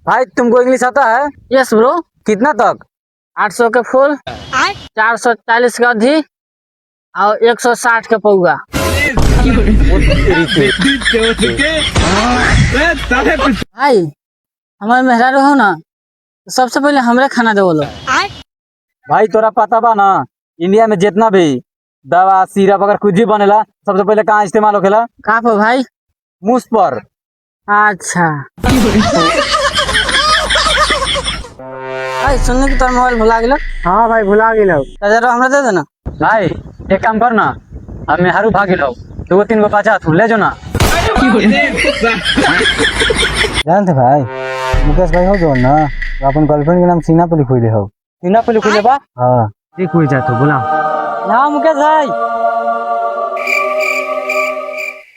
भाई तुमको इंग्लिश आता है? Yes bro. कितना तक? 800 के फुल, 440 का धी और 160 के पौगा। भाई हमारे मेहरारू हो ना, तो सबसे पहले हमरे खाना दे बोलो। भाई तोरा पता बा ना, इंडिया में जितना भी दवा सिरप अगर कुछ भी बनेला सबसे पहले कहाँ इस्तेमाल होखेला? कहाँ पर भाई? मुंह पर। अच्छा भाई सुनने की तोर मोबाइल भुला गेलो। हाँ भाई भुला गेल। चार्जर हमरा दे देना। भाई एक काम कर ना, अब मैं हरू भाग गेल, 2-3 गो बचा तू ले जो ना। जानते भाई मुकेश भाई हो जो ना, अपन गर्लफ्रेंड के नाम सीना पे लिखो ले हो। सीना पे लिखो ले बा? हाँ ठीक हो जा तो बोला ना मुकेश भाई।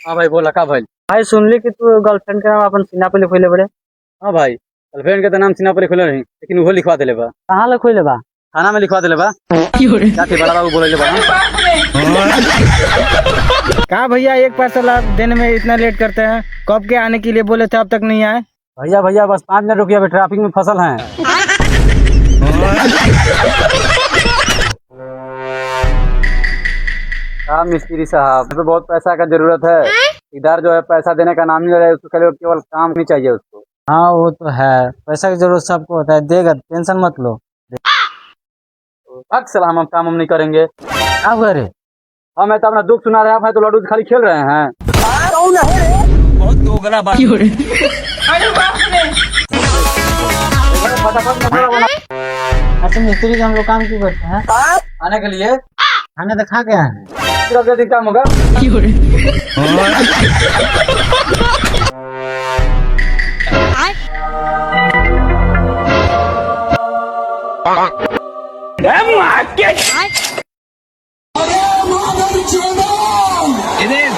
हाँ भाई बोला का भाई? भाई सुन ली कि तू गर्लफ्रेंड के नाम अपन सीना पे लिखो ले बड़े। हाँ भाई गर्लफ्रेंड के तो नाम सीना पे लिखो नहीं, लेकिन वो लिखवा दे ले बा। कहाँ लिखो ले बा? थाना में लिखवा दे ले बा। जाके बड़ा बाबू बोले ले बा। कहाँ भैया, एक पार्सल आप देने में इतना लेट करते हैं? कब के आने के लिए बोले थे, अब तक नहीं आए? भैया बस 5 मिनट रुकिए, ट्रैफिक में फसल हैं। हाँ मिस्त्री साहब, तो बहुत पैसा का जरूरत है। इधर जो है पैसा देने का नाम नहीं ले रहा है, उसको केवल काम नहीं चाहिए उसको। हाँ वो तो है, पैसा की जरूरत सबको होता है, देगा टेंशन मत लो। अक्सर हम काम नहीं करेंगे। क्या करे? हमें तो अपना दुख सुना रहे हैं, तो लड्डू खाली खेल रहे हैं। बहुत दोगला बात। अच्छा मिस्त्री का हम लोग काम क्यों करते हैं? आने के लिए खाना तो खा के आए हैं। सिर्फ दिन काम होगा। It is.